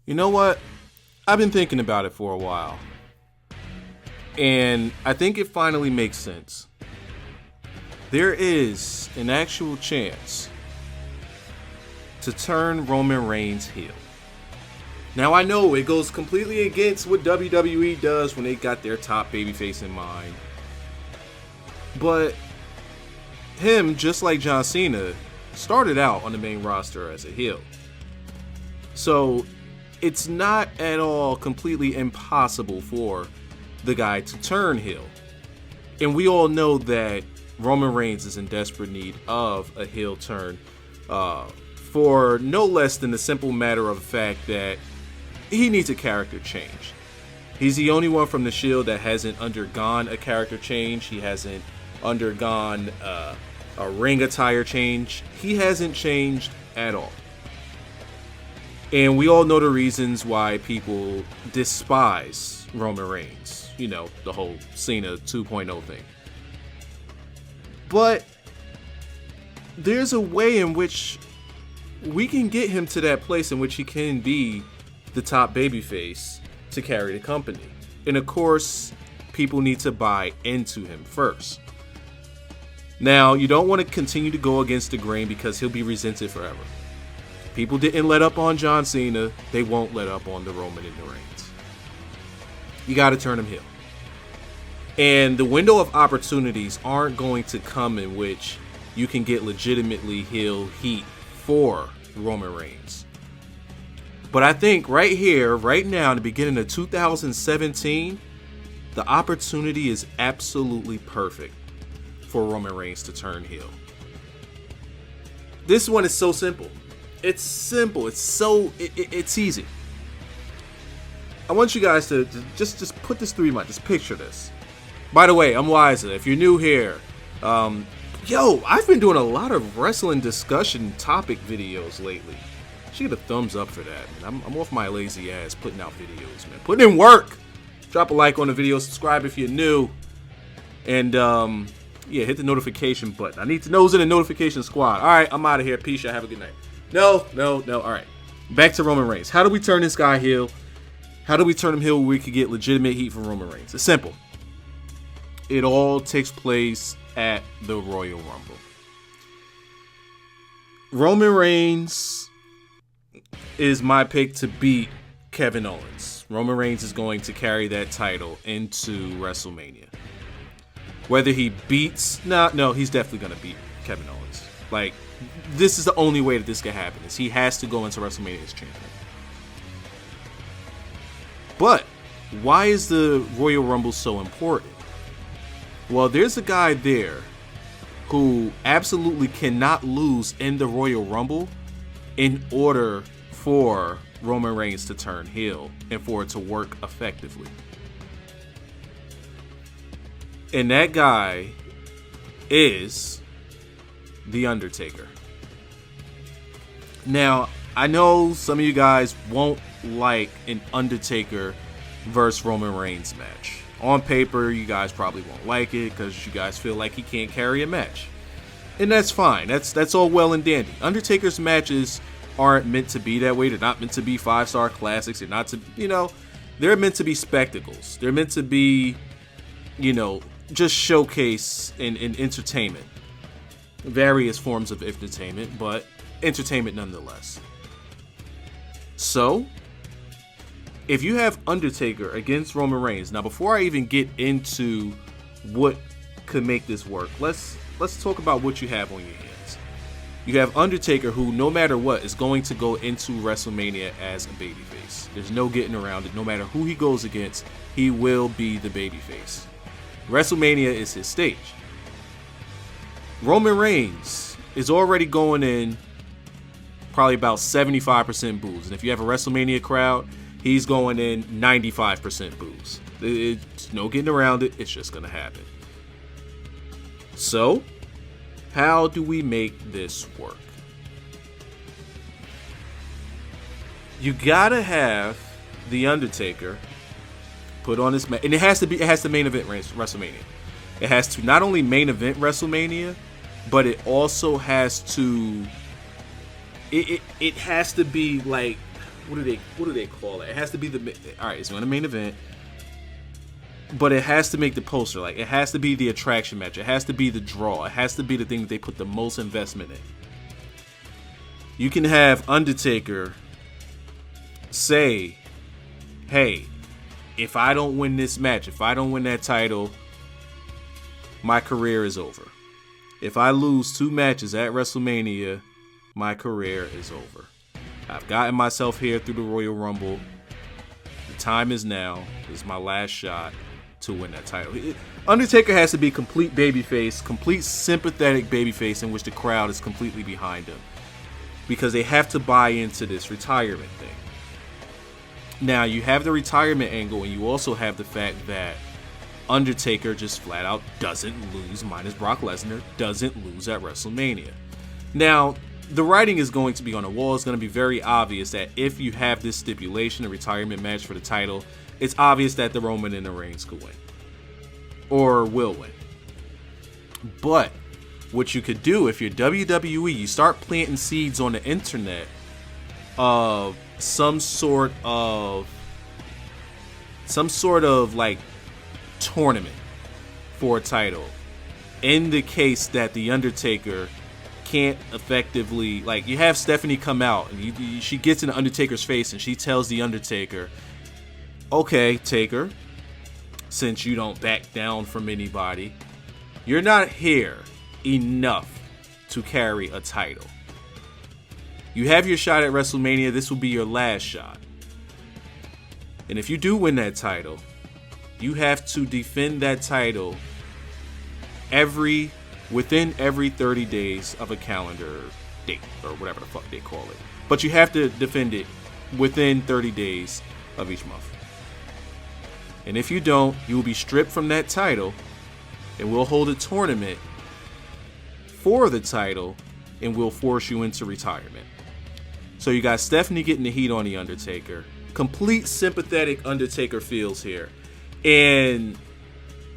You know what? I've been thinking about it for a while. And I think it finally makes sense. There is an actual chance to turn Roman Reigns heel. Now I know it goes completely against what WWE does when they got their top babyface in mind. But him, just like John Cena, started out on the main roster as a heel. So it's not at all completely impossible for the guy to turn heel. And we all know that Roman Reigns is in desperate need of a heel turn for no less than the simple matter of the fact that he needs a character change. He's the only one from the Shield that hasn't undergone a character change. He hasn't undergone a ring attire change. He hasn't changed at all. And we all know the reasons why people despise Roman Reigns. You know, the whole Cena 2.0 thing. But there's a way in which we can get him to that place in which he can be the top babyface to carry the company. And of course, people need to buy into him first. Now, you don't want to continue to go against the grain because he'll be resented forever. People didn't let up on John Cena. They won't let up on the Roman and the Reigns. You got to turn him heel. And the window of opportunities aren't going to come in which you can get legitimately heel heat for Roman Reigns. But I think right here, right now, in the beginning of 2017, the opportunity is absolutely perfect for Roman Reigns to turn heel. This one is so simple. It's simple. It's easy. I want you guys to just put this through your mind. Just picture this. By the way, I'm Liza. If you're new here, I've been doing a lot of wrestling discussion topic videos lately. Should get a thumbs up for that, man. I'm off my lazy ass putting out videos, man. Putting in work. Drop a like on the video. Subscribe if you're new. And, hit the notification button. I need to know who's in the notification squad. All right, I'm out of here. Peace. Y'all have a good night. No. All right. Back to Roman Reigns. How do we turn this guy heel? How do we turn him heel where we could get legitimate heat from Roman Reigns? It's simple. It all takes place at the Royal Rumble. Roman Reigns is my pick to beat Kevin Owens. Roman Reigns is going to carry that title into WrestleMania. Whether he beats... No, he's definitely going to beat Kevin Owens. Like, this is the only way that this can happen, is he has to go into WrestleMania as champion. But why is the Royal Rumble so important? Well, there's a guy there who absolutely cannot lose in the Royal Rumble in order for Roman Reigns to turn heel and for it to work effectively. And that guy is The Undertaker. Now, I know some of you guys won't like an Undertaker versus Roman Reigns match. On paper, you guys probably won't like it because you guys feel like he can't carry a match. And that's fine. That's all well and dandy. Undertaker's matches aren't meant to be that way. They're not meant to be 5-star classics. They're not to, they're meant to be spectacles. They're meant to be, just showcase and entertainment. Various forms of entertainment, but entertainment nonetheless. So, if you have Undertaker against Roman Reigns, now before I even get into what could make this work, let's talk about what you have on your hands. You have Undertaker, who no matter what is going to go into WrestleMania as a babyface. There's no getting around it. No matter who he goes against, he will be the babyface. WrestleMania is his stage. Roman Reigns is already going in probably about 75% boos. And if you have a WrestleMania crowd, he's going in 95% boos. It's no getting around it. It's just going to happen. So, how do we make this work? You gotta have The Undertaker put on this match, and it has to main event WrestleMania. It has to not only main event WrestleMania, but it also has to. It has to be like what do they call it? It has to be all right. It's on the main event, but it has to make the poster. Like, it has to be the attraction match. It has to be the draw. It has to be the thing that they put the most investment in. You can have Undertaker say, "Hey, if I don't win this match, if I don't win that title, my career is over. If I lose 2 matches at WrestleMania, my career is over. I've gotten myself here through the Royal Rumble. The time is now. This is my last shot to win that title." Undertaker has to be complete babyface, complete sympathetic babyface in which the crowd is completely behind him, because they have to buy into this retirement thing. Now, you have the retirement angle, and you also have the fact that Undertaker just flat out doesn't lose, minus Brock Lesnar, doesn't lose at WrestleMania. Now, the writing is going to be on the wall. It's going to be very obvious that if you have this stipulation, a retirement match for the title, it's obvious that the Roman and the Reigns could win. Or will win. But what you could do, if you're WWE, you start planting seeds on the internet of some sort of like tournament for a title, in the case that the Undertaker can't effectively, like, you have Stephanie come out and she gets in the Undertaker's face and she tells the Undertaker, "Okay, Taker, since you don't back down from anybody, you're not here enough to carry a title. You have your shot at WrestleMania. This will be your last shot. And if you do win that title, you have to defend that title within every 30 days of a calendar date," or whatever the fuck they call it. But you have to defend it within 30 days of each month. And if you don't, you will be stripped from that title, and we'll hold a tournament for the title, and we'll force you into retirement. So you got Stephanie getting the heat on the Undertaker. Complete sympathetic Undertaker feels here. And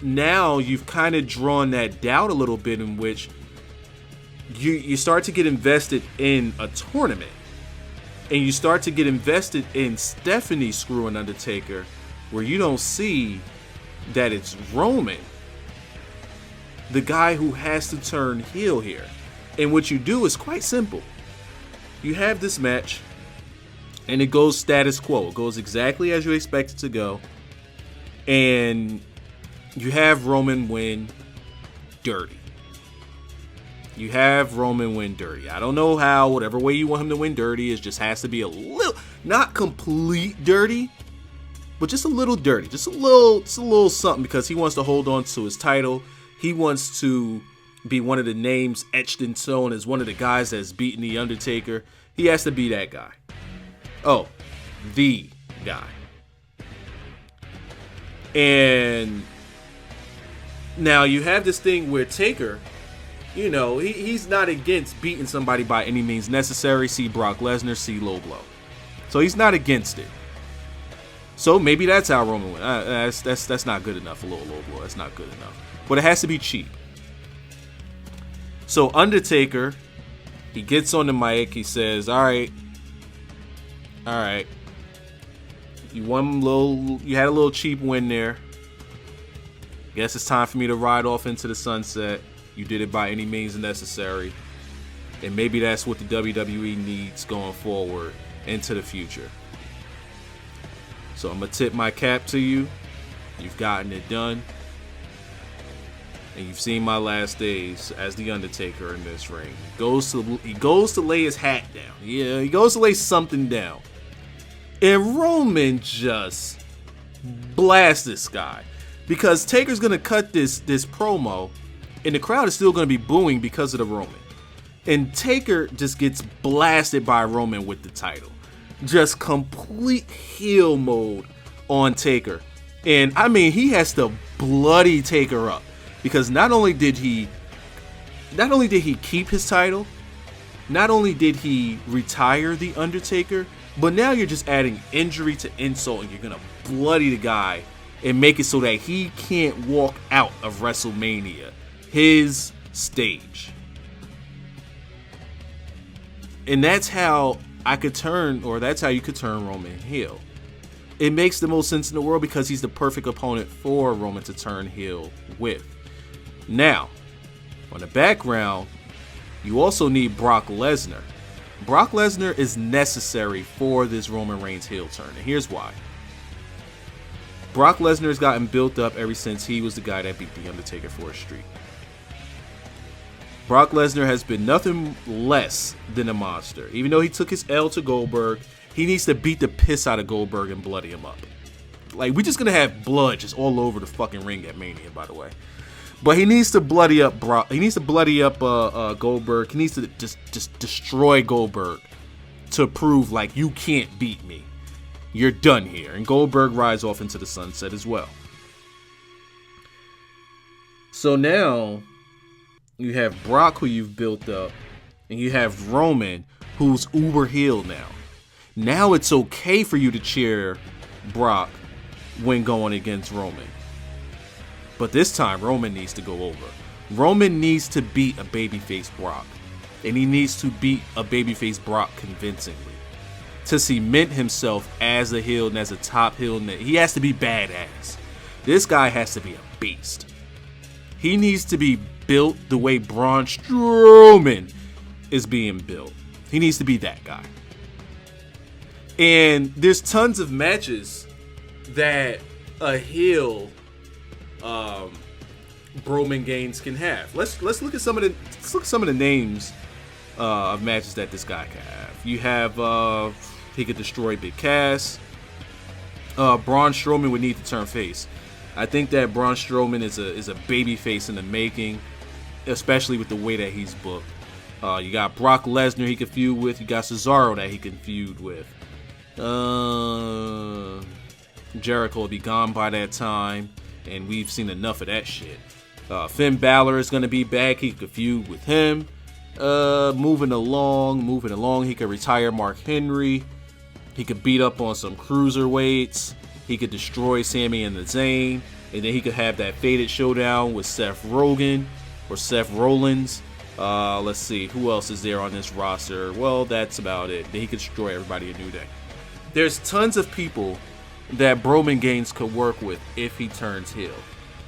now you've kind of drawn that doubt a little bit, in which you start to get invested in a tournament, and you start to get invested in Stephanie screwing Undertaker, where you don't see that it's Roman, the guy who has to turn heel here. And what you do is quite simple. You have this match, and it goes status quo. It goes exactly as you expect it to go. And you have Roman win dirty. You have Roman win dirty. I don't know how, whatever way you want him to win dirty, it just has to be a little, not complete dirty, but just a little dirty. Just a little something, because he wants to hold on to his title. He wants to be one of the names etched in stone as one of the guys that's beaten the Undertaker. He has to be that guy. Oh, the guy. And now you have this thing where Taker, you know, he's not against beating somebody by any means necessary. See Brock Lesnar, see low blow. So he's not against it. So maybe that's how Roman went. That's not good enough. A little low blow. That's not good enough. But it has to be cheap. So Undertaker, he gets on the mic. He says, all right. You had a little cheap win there. Guess it's time for me to ride off into the sunset. You did it by any means necessary. And maybe that's what the WWE needs going forward into the future. So I'm going to tip my cap to you. You've gotten it done. And you've seen my last days as the Undertaker in this ring. He goes to lay his hat down. Yeah, he goes to lay something down. And Roman just blasts this guy. Because Taker's going to cut this promo, and the crowd is still going to be booing because of the Roman. And Taker just gets blasted by Roman with the title. Just complete heel mode on Taker. And I mean, he has to bloody Taker up. Because not only did he keep his title, not only did he retire the Undertaker, but now you're just adding injury to insult, and you're going to bloody the guy and make it so that he can't walk out of WrestleMania, his stage. And that's how that's how you could turn Roman heel. It makes the most sense in the world because he's the perfect opponent for Roman to turn heel with. Now, on the background, you also need Brock Lesnar. Brock Lesnar is necessary for this Roman Reigns heel turn, and here's why. Brock Lesnar has gotten built up ever since he was the guy that beat The Undertaker for a streak. Brock Lesnar has been nothing less than a monster. Even though he took his L to Goldberg, he needs to beat the piss out of Goldberg and bloody him up. Like, we're just going to have blood just all over the fucking ring at Mania, by the way. But he needs to bloody up Brock. He needs to bloody up Goldberg. He needs to just destroy Goldberg to prove, like, you can't beat me. You're done here. And Goldberg rides off into the sunset as well. So now you have Brock, who you've built up, and you have Roman, who's uber heel now. Now it's okay for you to cheer Brock when going against Roman. But this time, Roman needs to go over. Roman needs to beat a babyface Brock. And he needs to beat a babyface Brock convincingly to cement himself as a heel and as a top heel. He has to be badass. This guy has to be a beast. He needs to be built the way Braun Strowman is being built. He needs to be that guy. And there's tons of matches that a heel Roman Reigns can have. Let's look at some of the names of matches that this guy can have. You have he could destroy Big Cass. Braun Strowman would need to turn face. I think that Braun Strowman is a baby face in the making, especially with the way that he's booked. You got Brock Lesnar he could feud with. You got Cesaro that he can feud with. Jericho will be gone by that time, and we've seen enough of that shit. Finn Balor is going to be back. He could feud with him. Moving along, he could retire Mark Henry. He could beat up on some cruiserweights. He could destroy Sami and the Zayn. And then he could have that faded showdown with Seth Rollins. Let's see, who else is there on this roster? Well, that's about it. Then he could destroy everybody in New Day. There's tons of people that Roman Reigns could work with if he turns heel,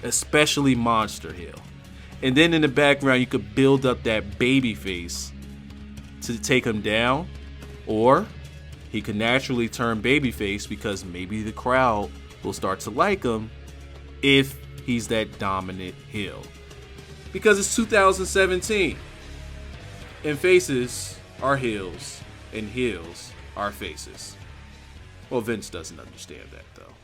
especially monster heel. And then in the background, you could build up that baby face to take him down, or he could naturally turn babyface because maybe the crowd will start to like him if he's that dominant heel. Because it's 2017, and faces are heels, and heels are faces. Well, Vince doesn't understand that, though.